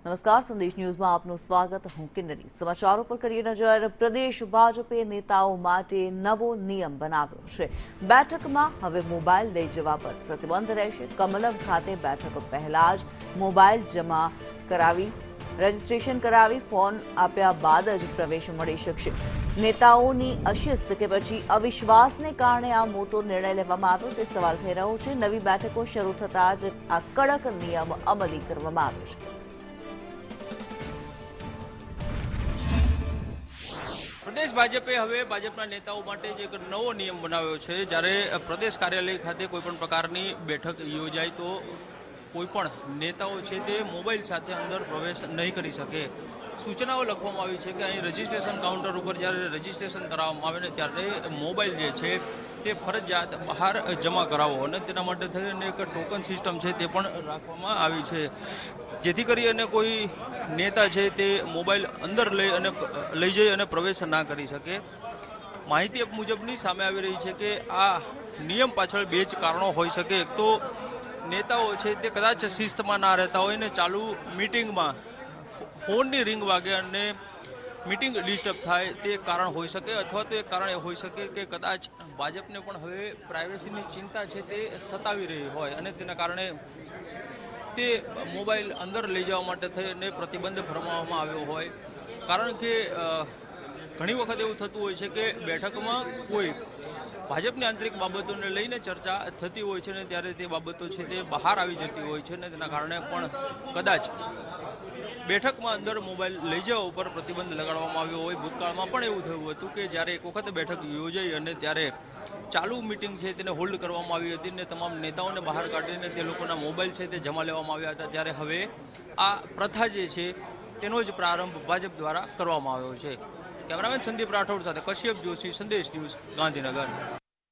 નમસ્કાર, સંદેશ ન્યૂઝમાં આપનું સ્વાગત. હું કિન્નરી. સમાચારો પર કરીએ નજર. પ્રદેશ ભાજપે નેતાઓ માટે નવો નિયમ બનાવ્યો છે. બેઠકમાં હવે મોબાઈલ લઈ જવા પર પ્રતિબંધ રહેશે. કમલમ ખાતે બેઠક પહેલા જ મોબાઈલ જમા કરાવી રજીસ્ટ્રેશન કરાવી ફોન આપ્યા બાદ જ પ્રવેશ મળી શકશે. નેતાઓની અશિસ્ત કે પછી અવિશ્વાસને કારણે આ મોટો નિર્ણય લેવામાં આવ્યો તે સવાલ થઈ રહ્યો છે. નવી બેઠકો શરૂ થતાં જ આ કડક નિયમ અમલી કરવામાં આવ્યો છે. પ્રદેશ ભાજપે હવે ભાજપના નેતાઓ માટે એક નવો નિયમ બનાવ્યો છે. જ્યારે પ્રદેશ કાર્યાલય ખાતે કોઈપણ પ્રકારની બેઠક યોજાય તો કોઈપણ નેતાઓ છે તે મોબાઈલ સાથે અંદર પ્રવેશ નહીં કરી શકે. સૂચનાઓ લખવામાં આવી છે કે અહીં રજીસ્ટ્રેશન કાઉન્ટર ઉપર જ્યારે રજીસ્ટ્રેશન કરાવવામાં આવે ને ત્યારે મોબાઈલ જે છે તે ફરજિયાત બહાર જમા કરાવો અને તેના માટે થઈને એક ટોકન સિસ્ટમ છે તે પણ રાખવામાં આવી છે, જેથી કરી અને કોઈ નેતા છે તે મોબાઈલ અંદર લઈ જઈ અને પ્રવેશ ના કરી શકે. માહિતી મુજબની સામે આવી રહી છે કે આ નિયમ પાછળ બે જ કારણો હોઈ શકે. એક તો નેતાઓ છે તે કદાચ શિસ્તમાં ના રહેતા હોય ને ચાલુ મિટિંગમાં ફોનની રિંગ વાગે અને મિટિંગ ડિસ્ટર્બ થાય તે કારણ હોઈ શકે, અથવા તો એક કારણ એ હોઈ શકે કે કદાચ ભાજપને પણ હવે પ્રાઇવેસીની ચિંતા છે તે સતાવી રહી હોય અને તેના કારણે તે મોબાઈલ અંદર લઈ જવા માટે થઈને પ્રતિબંધ ફરમાવવામાં આવ્યો હોય. કારણ કે ઘણી વખત એવું થતું હોય છે કે બેઠકમાં કોઈ ભાજપની આંતરિક બાબતોને લઈને ચર્ચા થતી હોય છે ને ત્યારે તે બાબતો છે તે બહાર આવી જતી હોય છે ને તેના કારણે પણ કદાચ બેઠકમાં અંદર મોબાઈલ લઈ જવા ઉપર પ્રતિબંધ લગાડવામાં આવ્યો હોય. ભૂતકાળમાં પણ એવું થયું હતું કે જ્યારે એક વખત બેઠક યોજાઈ અને ત્યારે ચાલુ મિટિંગ છે તેને હોલ્ડ કરવામાં આવી હતી ને તમામ નેતાઓને બહાર કાઢીને તે લોકોના મોબાઈલ છે તે જમા લેવામાં આવ્યા હતા. ત્યારે હવે આ પ્રથા જે છે તેનો જ પ્રારંભ ભાજપ દ્વારા કરવામાં આવ્યો છે. કેમેરામેન સંદીપ રાઠોડ સાથે કશ્યપ જોશી, સંદેશ ન્યૂઝ, ગાંધીનગર.